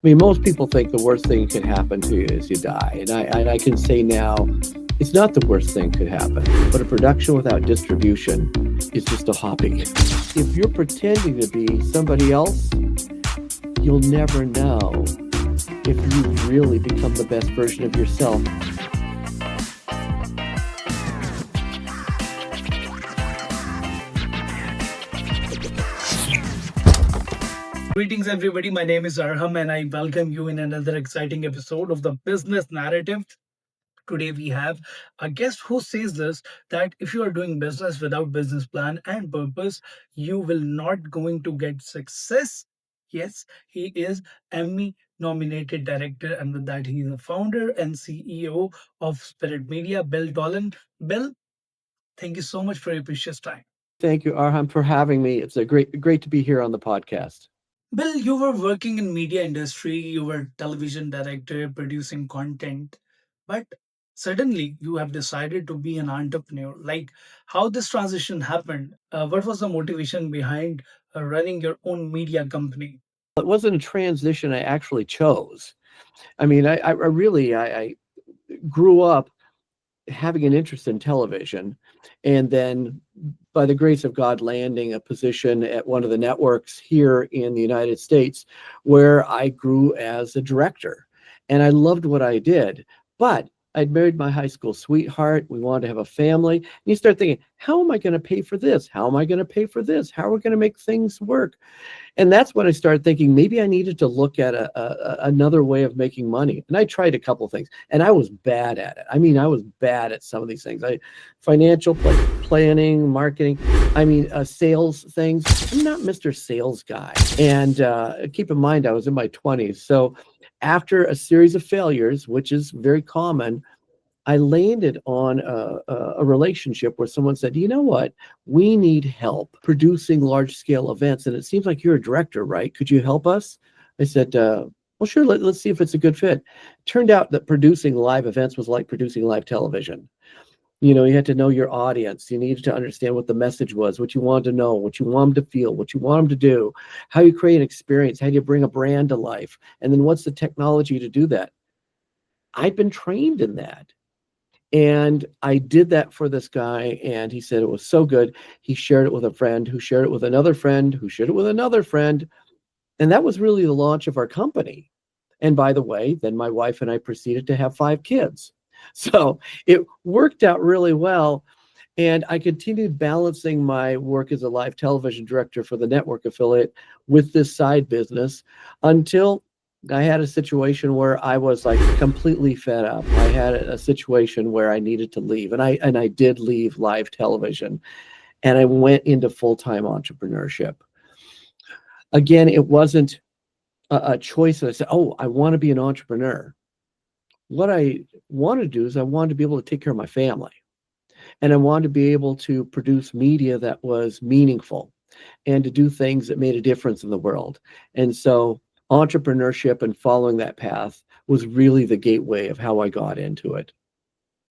I mean, most people think the worst thing that could happen to you is you die. And I can say now, it's not the worst thing could happen, but a production without distribution is just a hobby. If you're pretending to be somebody else, you'll never know if you've really become the best version of yourself. Greetings, everybody. My name is Arham, and I welcome you in another exciting episode of the Business Narrative. Today, we have a guest who says this that if you are doing business without business plan and purpose, you will not going to get success. Yes, he is Emmy nominated director, and with that, he is the founder and CEO of Spirit Media, Bill Dolan. Bill, thank you so much for your precious time. Thank you, Arham, for having me. It's a great to be here on the podcast. Bill, you were working in media industry, you were television director, producing content, but suddenly you have decided to be an entrepreneur. Like how this transition happened? What was the motivation behind running your own media company? It wasn't a transition I actually chose. I mean, I really I grew up having an interest in television, and then by the grace of God landing a position at one of the networks here in the United States where I grew as a director, and I loved what I did. But I'd married my high school sweetheart. We wanted to have a family. And you start thinking, how am I going to pay for this? How am I going to pay for this? How are we going to make things work? And that's when I started thinking maybe I needed to look at another way of making money. And I tried a couple of things, and I was bad at it. I mean, I was bad at some of these things. Financial planning, marketing. I mean, sales things. I'm not Mr. Sales Guy. And keep in mind, I was in my 20s. So after a series of failures, which is very common, I landed on a relationship where someone said, you know what? We need help producing large scale events. And it seems like you're a director, right? Could you help us? I said, well, sure, let's see if it's a good fit. Turned out that producing live events was like producing live television. You know, you had to know your audience. You needed to understand what the message was, what you wanted to know, what you want them to feel, what you want them to do, how you create an experience, how do you bring a brand to life, and then what's the technology to do that. I'd been trained in that. And I did that for this guy, and he said it was so good. He shared it with a friend who shared it with another friend who shared it with another friend. And that was really the launch of our company. And by the way, then my wife and I proceeded to have 5 kids. So it worked out really well. And I continued balancing my work as a live television director for the network affiliate with this side business until I had a situation where I was like completely fed up. I had a situation where I needed to leave, and I did leave live television, and I went into full-time entrepreneurship. Again, it wasn't a choice that I said, "Oh, I want to be an entrepreneur." What I wanted to do is I wanted to be able to take care of my family, and I wanted to be able to produce media that was meaningful and to do things that made a difference in the world. And so entrepreneurship and following that path was really the gateway of how I got into it.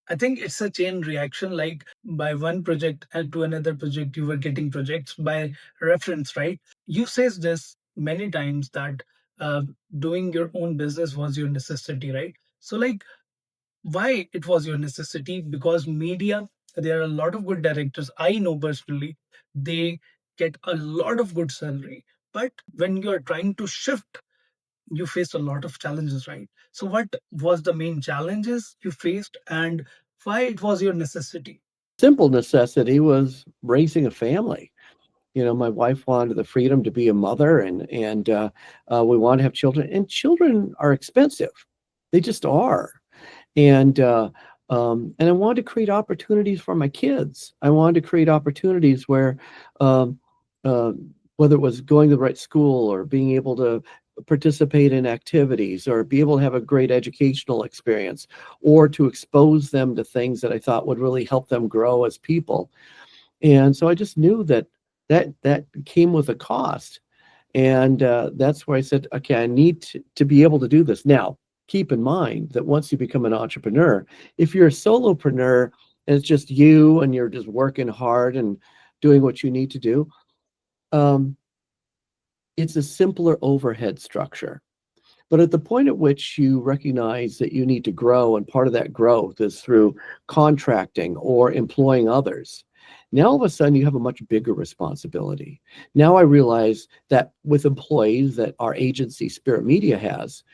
I think it's a chain reaction, like by one project and to another project, you were getting projects by reference, right? You says this many times that uh, doing your own business was your necessity, right? So, like, why it was your necessity? Because media, there are a lot of good directors I know personally. They get a lot of good salary, but when you are trying to shift, you faced a lot of challenges, right? So what was the main challenges you faced, and why it was your necessity? Simple necessity was raising a family. You know, my wife wanted the freedom to be a mother, and we want to have children. And children are expensive; they just are. And I wanted to create opportunities for my kids. I wanted to create opportunities where, um, uh, whether it was going to the right school or being able to participate in activities or be able to have a great educational experience or to expose them to things that I thought would really help them grow as people. And so I just knew that that came with a cost. And that's where I said, okay, I need to be able to do this. Now, keep in mind that once you become an entrepreneur, if you're a solopreneur and it's just you and you're just working hard and doing what you need to do, um, it's a simpler overhead structure. But at the point at which you recognize that you need to grow, and part of that growth is through contracting or employing others, now all of a sudden you have a much bigger responsibility. Now I realize that with employees that our agency Spirit Media has,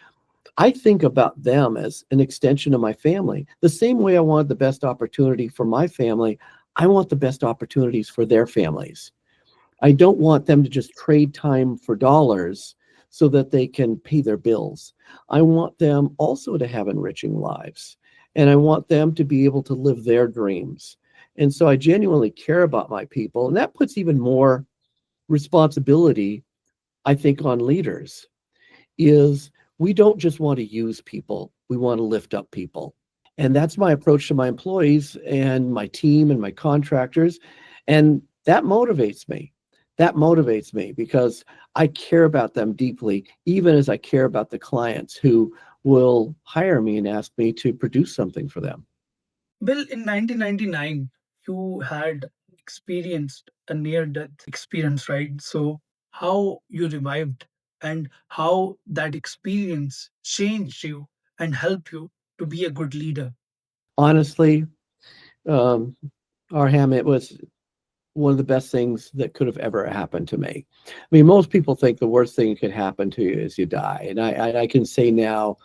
I think about them as an extension of my family. The same way I want the best opportunity for my family, I want the best opportunities for their families. I don't want them to just trade time for dollars so that they can pay their bills. I want them also to have enriching lives, and I want them to be able to live their dreams. And so I genuinely care about my people, and that puts even more responsibility, I think, on leaders. Is we don't just want to use people, we want to lift up people. And that's my approach to my employees and my team and my contractors. And that motivates me. That motivates me because I care about them deeply, even as I care about the clients who will hire me and ask me to produce something for them. Bill, in 1999, you had experienced a near death experience, right? So, how you revived and how that experience changed you and helped you to be a good leader. Honestly, um, Arham, it was one of the best things that could have ever happened to me. I mean, most people think the worst thing that could happen to you is you die. And I can say now,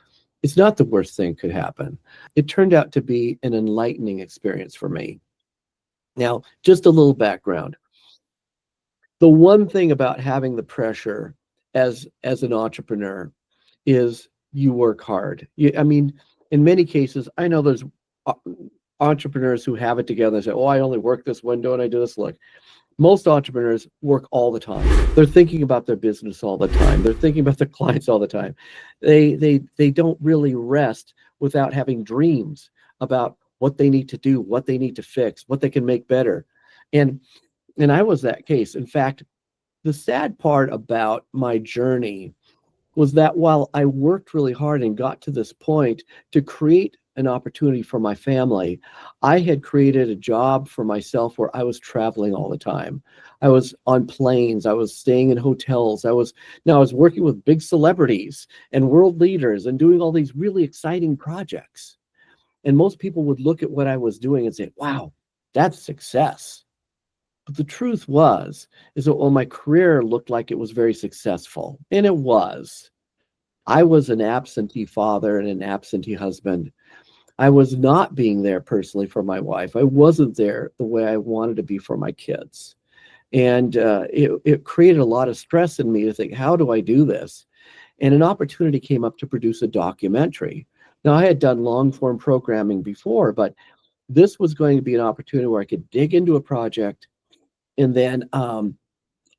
it's not the worst thing that could happen. It turned out to be an enlightening experience for me. Now, just a little background. The one thing about having the pressure as an entrepreneur is you work hard. I mean, in many cases, I know there's uh, entrepreneurs who have it together and say, "Oh, I only work this window and I do this." Look, most entrepreneurs work all the time. They're thinking about their business all the time. They're thinking about their clients all the time. They don't really rest without having dreams about what they need to do, what they need to fix, what they can make better. And and I was that case. In fact, the sad part about my journey was that while I worked really hard and got to this point to create an opportunity for my family, I had created a job for myself where I was traveling all the time. I was on planes, I was staying in hotels, I was working with big celebrities and world leaders and doing all these really exciting projects. And most people would look at what I was doing and say, "Wow, that's success." But the truth is that while my career looked like it was very successful, and it was, I was an absentee father and an absentee husband. I was not being there personally for my wife. I wasn't there the way I wanted to be for my kids. And it created a lot of stress in me to think, how do I do this? And an opportunity came up to produce a documentary. Now, I had done long form programming before, but this was going to be an opportunity where I could dig into a project. And then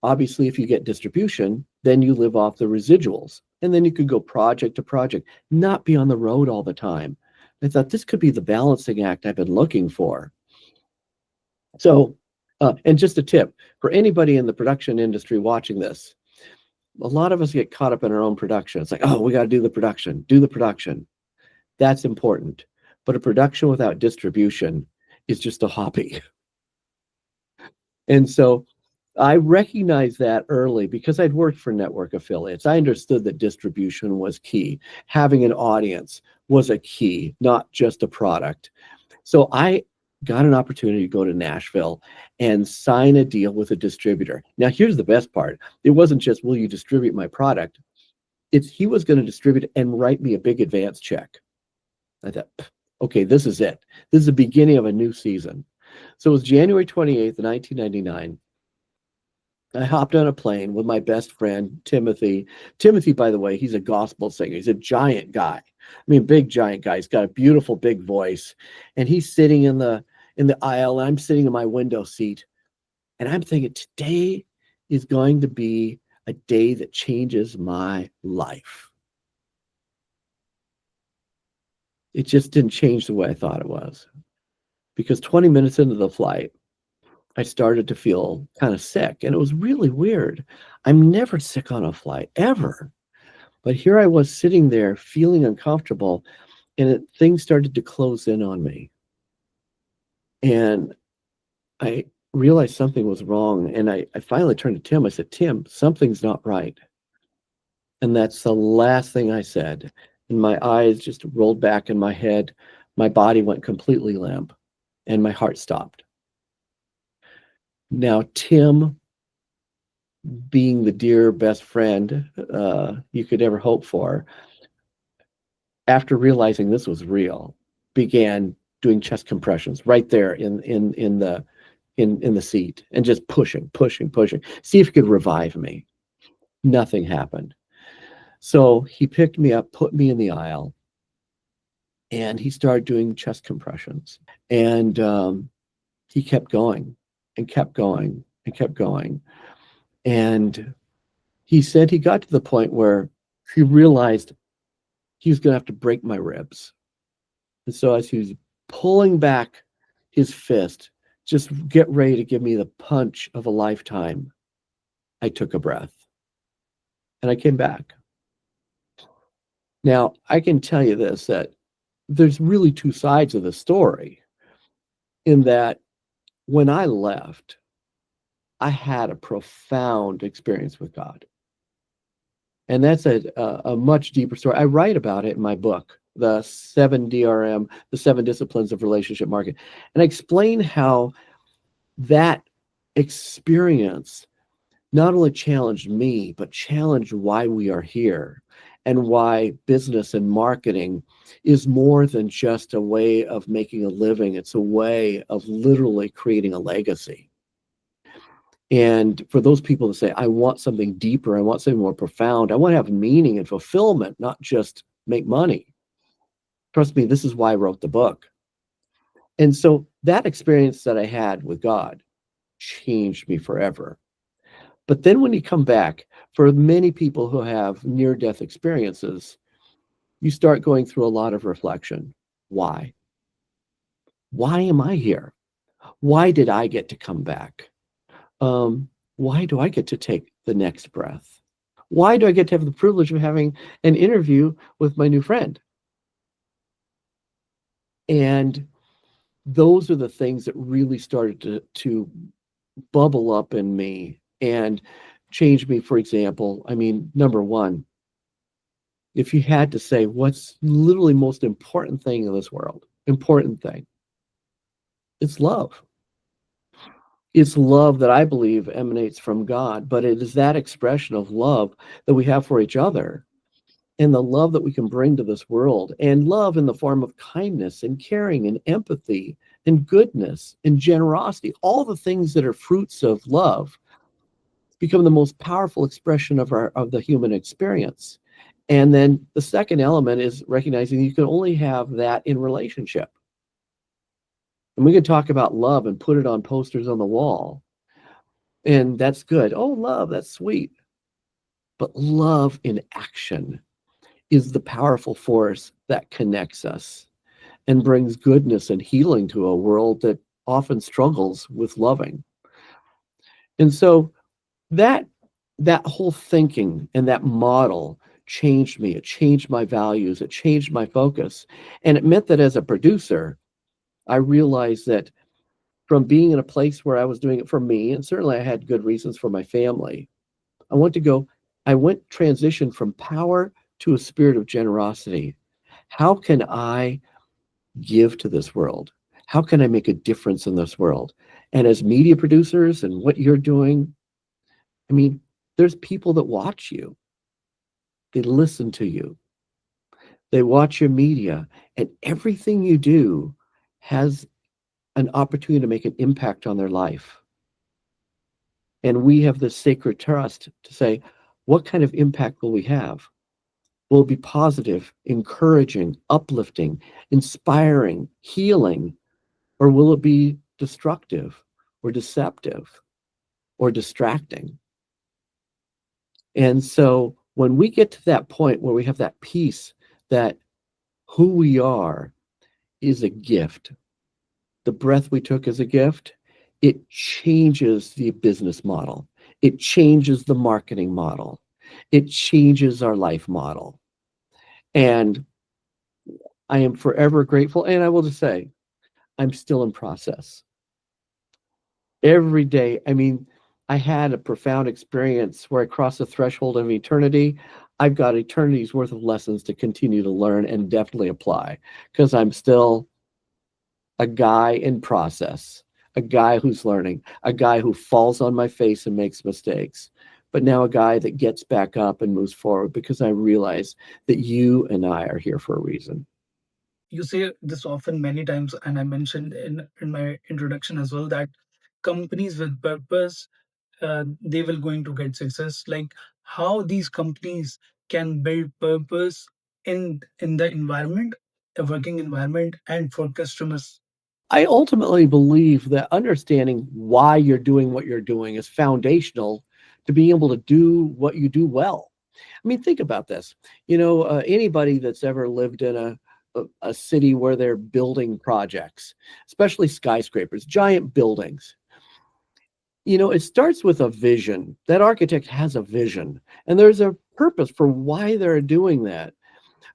obviously, if you get distribution, then you live off the residuals. And then you could go project to project, not be on the road all the time. I thought this could be the balancing act I've been looking for. So, and just a tip for anybody in the production industry watching this, a lot of us get caught up in our own production. It's like, oh, we got to do the production, do the production. That's important. But a production without distribution is just a hobby. And so I recognized that early because I'd worked for network affiliates. I understood that distribution was key. Having an audience was a key, not just a product. So I got an opportunity to go to Nashville and sign a deal with a distributor. Now, here's the best part. It wasn't just, will you distribute my product? It's he was going to distribute it and write me a big advance check. I thought, okay, this is it. This is the beginning of a new season. So it was January 28th, 1999. I hopped on a plane with my best friend, Timothy. Timothy, by the way, he's a gospel singer. He's a giant guy. I mean, big giant guy. He's got a beautiful big voice. And he's sitting in the aisle, and I'm sitting in my window seat. And I'm thinking, today is going to be a day that changes my life. It just didn't change the way I thought it was. Because 20 minutes into the flight, I started to feel kind of sick. And it was really weird. I'm never sick on a flight, ever. But here I was sitting there feeling uncomfortable, and things started to close in on me. And I realized something was wrong. And I finally turned to Tim. I said, Tim, something's not right. And that's the last thing I said. And my eyes just rolled back in my head. My body went completely limp and my heart stopped. Now, Tim, being the dear best friend you could ever hope for, after realizing this was real, began doing chest compressions right there in the seat and just pushing, see if he could revive me. Nothing happened. So he picked me up, put me in the aisle, and he started doing chest compressions. And he kept going and kept going and kept going. And he said he got to the point where he realized he was going to have to break my ribs. And so as he was pulling back his fist, just get ready to give me the punch of a lifetime, I took a breath and I came back. Now, I can tell you this, that there's really two sides of the story, in that when I left, I had a profound experience with God. And that's a much deeper story. I write about it in my book, the 7 DRM, the 7 Disciplines of Relationship Marketing. And I explain how that experience not only challenged me, but challenged why we are here and why business and marketing is more than just a way of making a living. It's a way of literally creating a legacy. And for those people to say, I want something deeper, I want something more profound, I want to have meaning and fulfillment, not just make money. Trust me, this is why I wrote the book. And so that experience that I had with God changed me forever. But then when you come back, for many people who have near-death experiences, you start going through a lot of reflection. Why? Why am I here? Why did I get to come back? Why do I get to take the next breath? Why do I get to have the privilege of having an interview with my new friend? And those are the things that really started to bubble up in me and change me. For example, I mean, number one, if you had to say what's literally most important thing in this world, important thing, it's love. It's love that I believe emanates from God, but it is that expression of love that we have for each other and the love that we can bring to this world, and love in the form of kindness and caring and empathy and goodness and generosity. All the things that are fruits of love become the most powerful expression of the human experience. And then the second element is recognizing you can only have that in relationship. And we can talk about love and put it on posters on the wall, and that's good. Oh, love, that's sweet. But love in action is the powerful force that connects us and brings goodness and healing to a world that often struggles with loving. And so that whole thinking and that model changed me. It changed my values. It changed my focus. And it meant that as a producer, I realized that from being in a place where I was doing it for me, and certainly I had good reasons for my family, I went transition from power to a spirit of generosity. How can I give to this world? How can I make a difference in this world? And as media producers and what you're doing, I mean, there's people that watch you. They listen to you. They watch your media, and everything you do has an opportunity to make an impact on their life. And we have this sacred trust to say, what kind of impact will we have? Will it be positive, encouraging, uplifting, inspiring, healing, or will it be destructive or deceptive or distracting? And so when we get to that point where we have that peace that who we are is a gift, the breath we took is a gift, it changes the business model. It changes the marketing model. It changes our life model. And I am forever grateful. And I will just say, I'm still in process. Every day, I mean, I had a profound experience where I crossed the threshold of eternity. I've got eternity's worth of lessons to continue to learn and definitely apply because I'm still a guy in process, a guy who's learning, a guy who falls on my face and makes mistakes, but now a guy that gets back up and moves forward because I realize that you and I are here for a reason. You say this often many times, and I mentioned in my introduction as well that companies with purpose, they will going to get success. Like how these companies can build purpose in the environment, a working environment, and for customers. I ultimately believe that understanding why you're doing what you're doing is foundational to being able to do what you do well. I mean, think about this. Anybody that's ever lived in a city where they're building projects, especially skyscrapers, giant buildings, it starts with a vision. That architect has a vision, and there's a purpose for why they're doing that.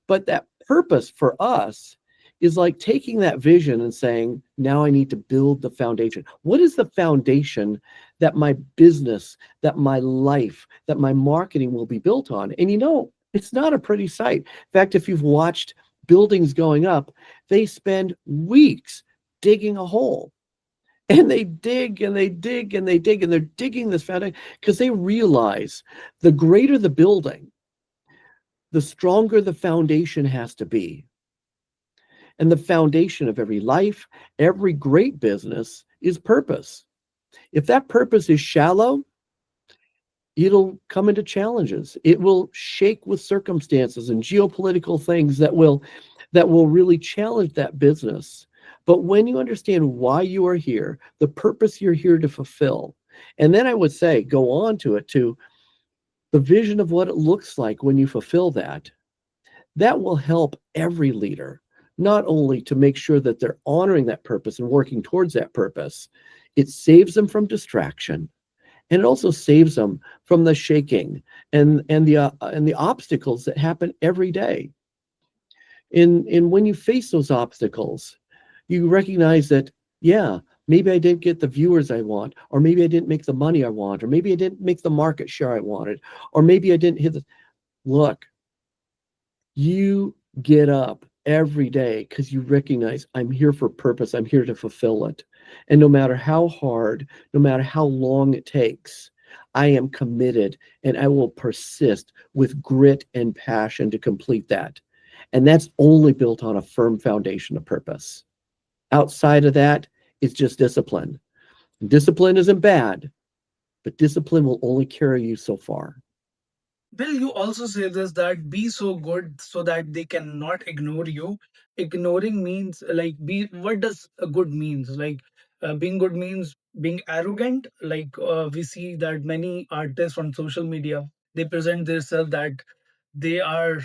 But that purpose for us is like taking that vision and saying, now I need to build the foundation. What is the foundation that my business, that my life, that my marketing will be built on? And it's not a pretty sight. In fact, if you've watched buildings going up, they spend weeks digging a hole. And they dig and they dig and they dig and they're digging this foundation because they realize the greater the building, the stronger the foundation has to be. And the foundation of every life, every great business is purpose. If that purpose is shallow, it'll come into challenges. It will shake with circumstances and geopolitical things that will really challenge that business. But when you understand why you are here, the purpose you're here to fulfill, and then I would say go on to the vision of what it looks like when you fulfill that, that will help every leader, not only to make sure that they're honoring that purpose and working towards that purpose, it saves them from distraction. And it also saves them from the shaking and the obstacles that happen every day. And when you face those obstacles, you recognize that, yeah, maybe I didn't get the viewers I want, or maybe I didn't make the money I want, or maybe I didn't make the market share I wanted, or maybe I didn't hit the look. You get up every day because you recognize I'm here for purpose. I'm here to fulfill it. And no matter how hard, no matter how long it takes, I am committed and I will persist with grit and passion to complete that. And that's only built on a firm foundation of purpose. Outside of that, it's just discipline. Discipline isn't bad, but discipline will only carry you so far. Well, you also say this that be so good so that they cannot ignore you. Ignoring means like be. What does a good means? Like being good means being arrogant. Like we see that many artists on social media, they present themselves that they are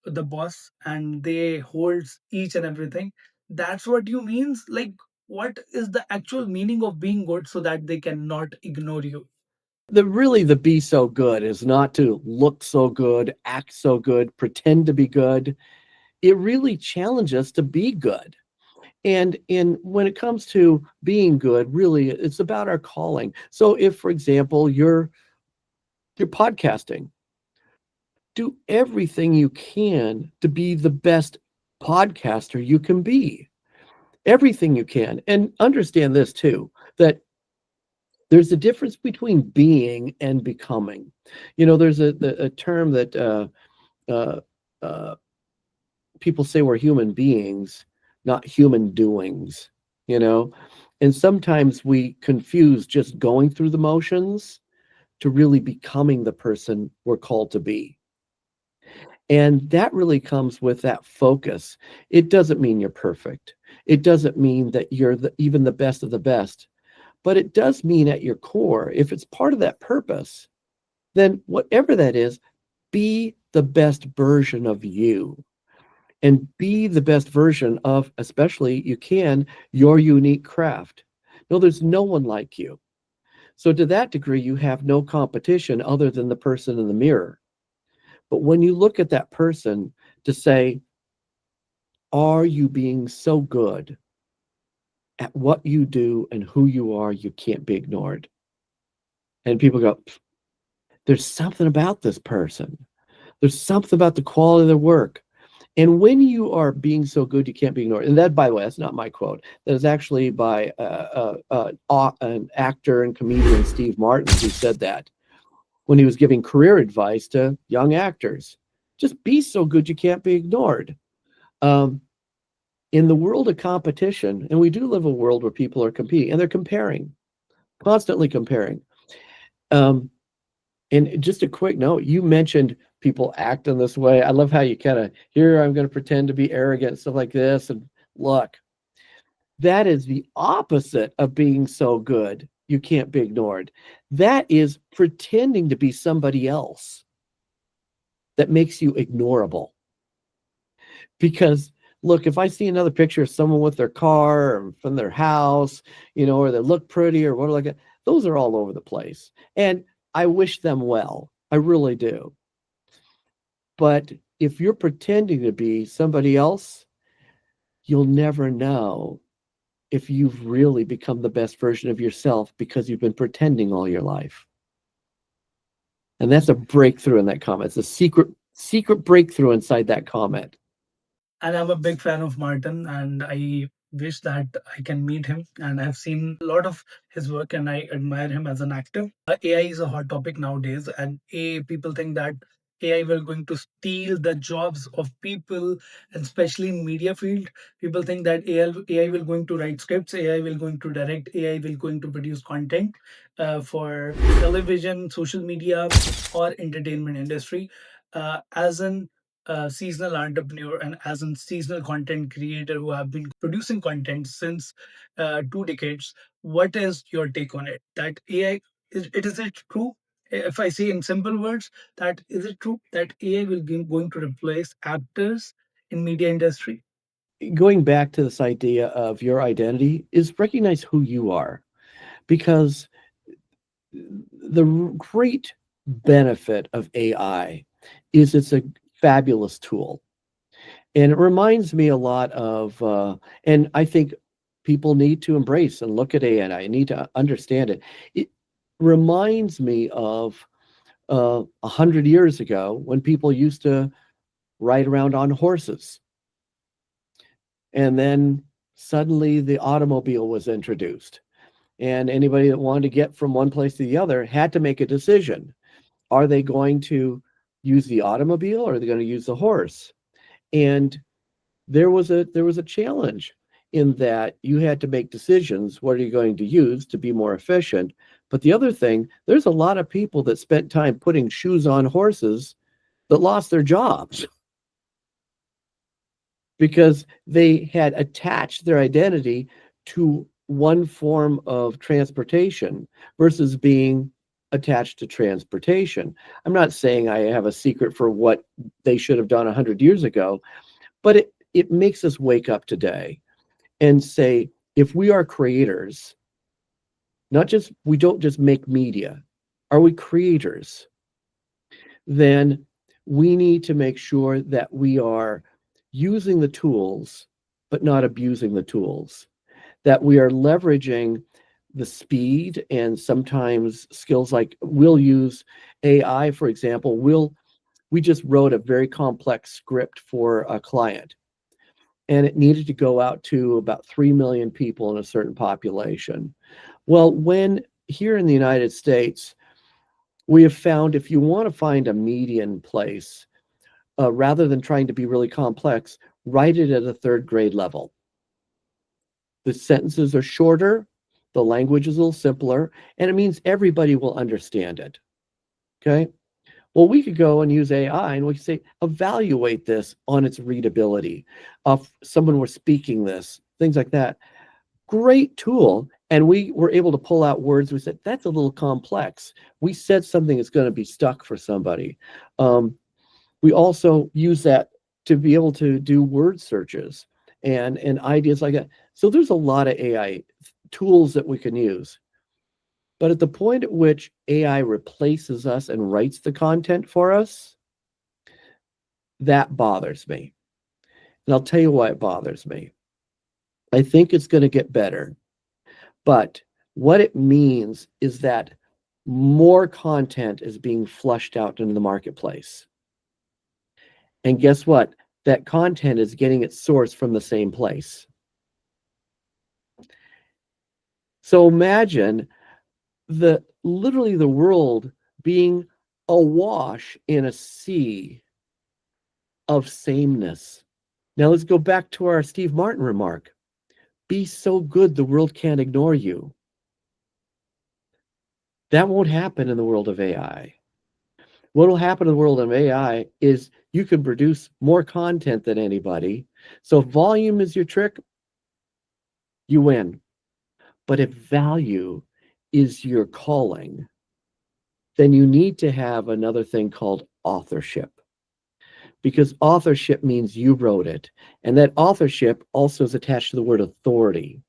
the boss and they holds each and everything. That's what you means. Like what is the actual meaning of being good so that they cannot ignore you? The be so good is not to look so good, act so good, pretend to be good. It really challenges us to be good. And when it comes to being good, really it's about our calling. So if, for example, you're podcasting, do everything you can to be the best podcaster you can be. Everything you can. And understand this too, that there's a difference between being and becoming. There's a term that uh, uh, people say we're human beings, not human doings, you know? And sometimes we confuse just going through the motions to really becoming the person we're called to be. And that really comes with that focus. It doesn't mean you're perfect. It doesn't mean that you're even the best of the best, but it does mean at your core, if it's part of that purpose, then whatever that is, be the best version of you and be the best version of, especially you can, your unique craft. No, there's no one like you. So to that degree, you have no competition other than the person in the mirror. But when you look at that person to say, are you being so good at what you do and who you are, you can't be ignored. And people go, there's something about this person. There's something about the quality of their work. And when you are being so good, you can't be ignored. And that, by the way, that's not my quote. That is actually by an actor and comedian, Steve Martin, who said that when he was giving career advice to young actors. Just be so good you can't be ignored. Um, in the world of competition, and we do live a world where people are competing and they're comparing, constantly comparing. Um, and just a quick note, you mentioned people act in this way. I love how you kind of, here I'm going to pretend to be arrogant, stuff like this. And look, that is the opposite of being so good. You can't be ignored. That is pretending to be somebody else that makes you ignorable. Because look, if I see another picture of someone with their car or from their house, or they look pretty or what like that, those are all over the place. And I wish them well. I really do. But if you're pretending to be somebody else, you'll never know if you've really become the best version of yourself because you've been pretending all your life. And that's a breakthrough in that comment. It's a secret breakthrough inside that comment. And I'm a big fan of Martin, and I wish that I can meet him. And I've seen a lot of his work, and I admire him as an actor. AI is a hot topic nowadays, and people think that AI will going to steal the jobs of people, and especially in media field. People think that AI will going to write scripts, AI will going to direct, AI will going to produce content for television, social media, or entertainment industry. As an seasonal entrepreneur and as a seasonal content creator who have been producing content since 2 decades, what is your take on it? That AI, is it true? If I say in simple words, that is it true that AI will be going to replace actors in media industry? Going back to this idea of your identity is recognize who you are, because the great benefit of AI is it's a fabulous tool. And it reminds me a lot of, and I think people need to embrace and look at AI and I need to understand it. It reminds me of 100 years ago when people used to ride around on horses. And then suddenly the automobile was introduced. And anybody that wanted to get from one place to the other had to make a decision. Are they going to use the automobile or are they going to use the horse? And there was a challenge in that you had to make decisions. What are you going to use to be more efficient? But the other thing, there's a lot of people that spent time putting shoes on horses that lost their jobs because they had attached their identity to one form of transportation versus being attached to transportation. I'm not saying I have a secret for what they should have done 100 years ago, but it makes us wake up today and say, if we are creators, not just we don't just make media, are we creators? Then we need to make sure that we are using the tools, but not abusing the tools, that we are leveraging the speed and sometimes skills like we'll use AI, for example. We just wrote a very complex script for a client and it needed to go out to about 3 million people in a certain population. Well, when here in the United States, we have found if you want to find a median place, rather than trying to be really complex, write it at a third grade level. The sentences are shorter, the language is a little simpler, and it means everybody will understand it. Okay. Well, we could go and use AI and we could say, evaluate this on its readability. If someone were speaking this, things like that. Great tool. And we were able to pull out words. We said, that's a little complex. We said something that's going to be stuck for somebody. We also use that to be able to do word searches and ideas like that. So there's a lot of AI tools that we can use. But at the point at which AI replaces us and writes the content for us, that bothers me. And I'll tell you why it bothers me. I think it's going to get better. But what it means is that more content is being flushed out into the marketplace. And guess what? That content is getting its source from the same place. So imagine the literally the world being awash in a sea of sameness. Now let's go back to our Steve Martin remark. Be so good the world can't ignore you. That won't happen in the world of AI. What will happen in the world of AI is you can produce more content than anybody. So if volume is your trick, you win. But if value is your calling, then you need to have another thing called authorship. Because authorship means you wrote it. And that authorship also is attached to the word authority.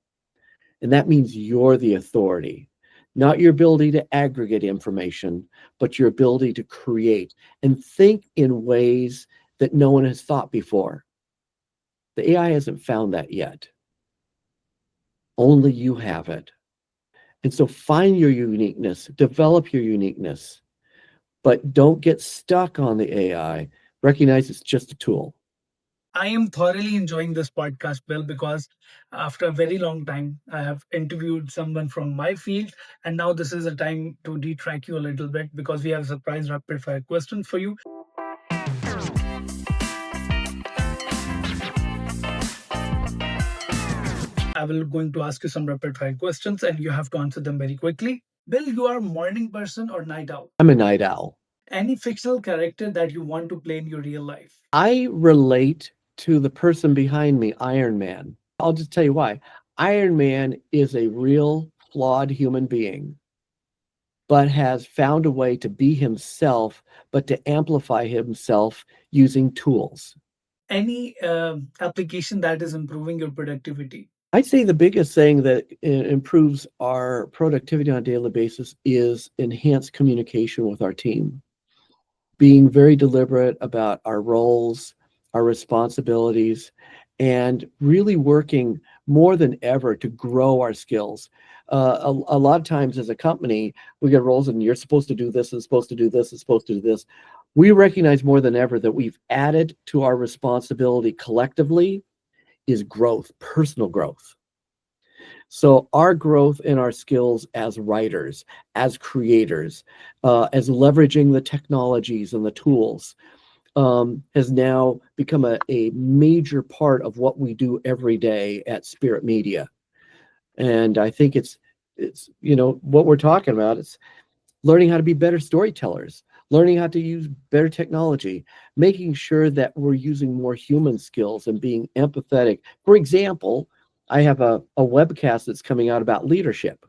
And that means you're the authority, not your ability to aggregate information, but your ability to create and think in ways that no one has thought before. The AI hasn't found that yet. Only you have it. And so find your uniqueness, develop your uniqueness, but don't get stuck on the AI. Recognize it's just a tool. I am thoroughly enjoying this podcast, Bill, because after a very long time, I have interviewed someone from my field. And now this is a time to detrack you a little bit because we have a surprise rapid fire question for you. I will going to ask you some rapid fire questions and you have to answer them very quickly. Bill, you are a morning person or night owl? I'm a night owl. Any fictional character that you want to play in your real life? I relate to the person behind me, Iron Man. I'll just tell you why. Iron Man is a real flawed human being, but has found a way to be himself, but to amplify himself using tools. Any application that is improving your productivity? I'd say the biggest thing that improves our productivity on a daily basis is enhanced communication with our team, being very deliberate about our roles, our responsibilities, and really working more than ever to grow our skills. A lot of times as a company, we get roles and you're supposed to do this and supposed to do this and supposed to do this. We recognize more than ever that we've added to our responsibility collectively is growth, personal growth. So our growth in our skills as writers, as creators, as leveraging the technologies and the tools has now become a major part of what we do every day at Spirit Media. And I think it's what we're talking about. It's learning how to be better storytellers, learning how to use better technology, making sure that we're using more human skills and being empathetic. For example, I have a webcast that's coming out about leadership.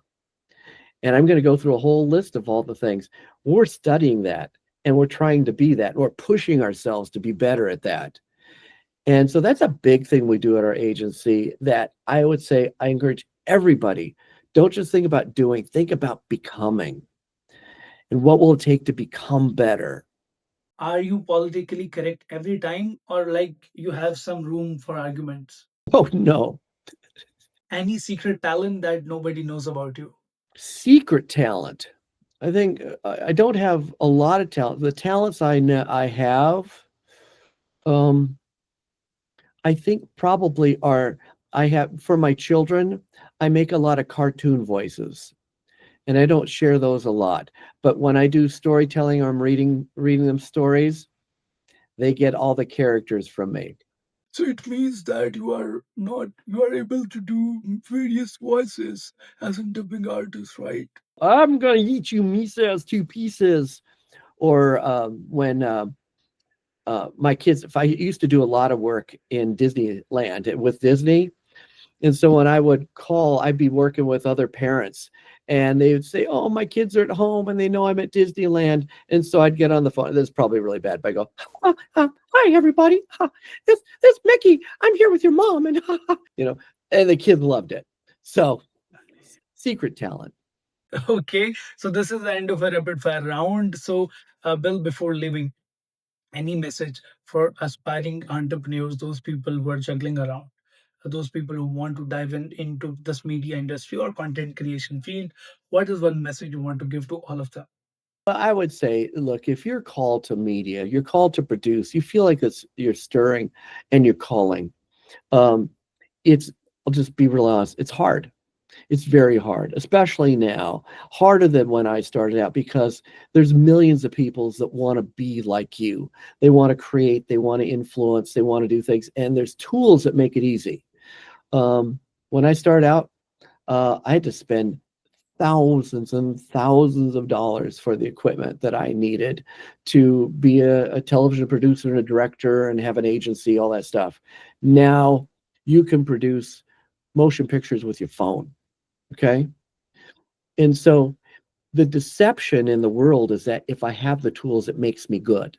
And I'm going to go through a whole list of all the things. We're studying that and we're trying to be that. We're pushing ourselves to be better at that. And so that's a big thing we do at our agency that I would say I encourage everybody. Don't just think about doing, think about becoming. And what will it take to become better? Are you politically correct every time or like you have some room for arguments? Oh, no. Any secret talent that nobody knows about you? Secret talent. I think I don't have a lot of talent. The talents I know I have, um, I think probably are I have for my children, I make a lot of cartoon voices. And I don't share those a lot. But when I do storytelling or I'm reading them stories, they get all the characters from me. So it means that you are able to do various voices as a dubbing artist, right? I'm gonna eat you misas to pieces. Or when my kids, if I used to do a lot of work in Disneyland with Disney, and so when I would call, I'd be working with other parents and they would say, "Oh, my kids are at home and they know I'm at Disneyland." And so I'd get on the phone. This is probably really bad, but I go, "Hi, everybody. This Mickey. I'm here with your mom." And, and the kids loved it. So, secret talent. Okay, so this is the end of a rapid fire round. So, Bill, before leaving, any message for aspiring entrepreneurs, those people who are juggling around, those people who want to dive into this media industry or content creation field? What is one message you want to give to all of them? Well, I would say, look, if you're called to media, you're called to produce, you feel like you're stirring and you're calling. Um, it's I'll just be real honest, it's hard. It's very hard, especially now, harder than when I started out because there's millions of people that want to be like you. They want to create, they want to influence, they want to do things, and there's tools that make it easy. When I started out, I had to spend thousands and thousands of dollars for the equipment that I needed to be a television producer and a director and have an agency, all that stuff. Now you can produce motion pictures with your phone. Okay. And so the deception in the world is that if I have the tools, it makes me good.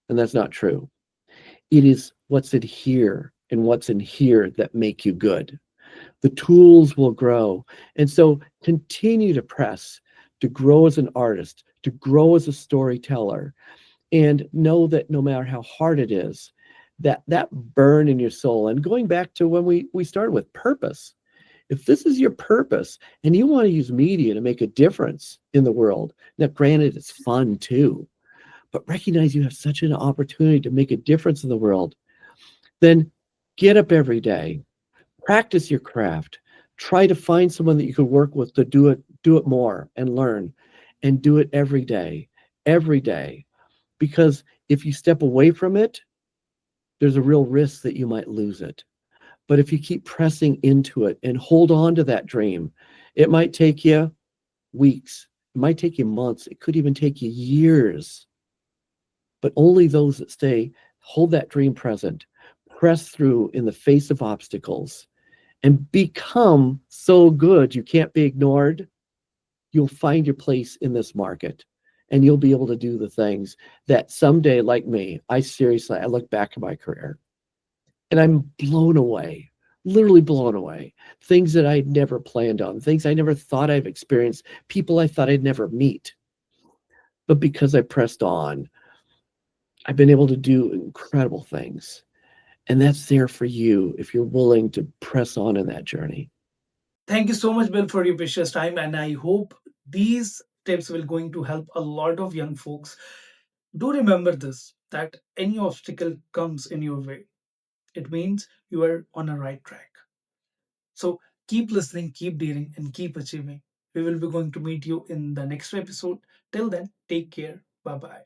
And that's not true. It is what's in here and what's in here that make you good. The tools will grow. And so continue to press to grow as an artist, to grow as a storyteller, and know that no matter how hard it is, that burn in your soul. And going back to when we started with purpose, if this is your purpose and you want to use media to make a difference in the world, now granted it's fun too, but recognize you have such an opportunity to make a difference in the world, then get up every day, practice your craft, try to find someone that you can work with to do it more and learn, and do it every day. Because if you step away from it, there's a real risk that you might lose it. But if you keep pressing into it and hold on to that dream, it might take you weeks, it might take you months, it could even take you years. But only those that stay, hold that dream present, press through in the face of obstacles, and become so good you can't be ignored, you'll find your place in this market. And you'll be able to do the things that someday, like me, I look back at my career and I'm blown away, literally blown away. Things that I'd never planned on, things I never thought I'd experienced, people I thought I'd never meet. But because I pressed on, I've been able to do incredible things. And that's there for you if you're willing to press on in that journey. Thank you so much, Bill, for your precious time, and I hope these tips will going to help a lot of young folks. Do remember this, that any obstacle comes in your way, it means you are on a right track. So keep listening, keep daring, and keep achieving. We will be going to meet you in the next episode. Till then, take care. Bye bye.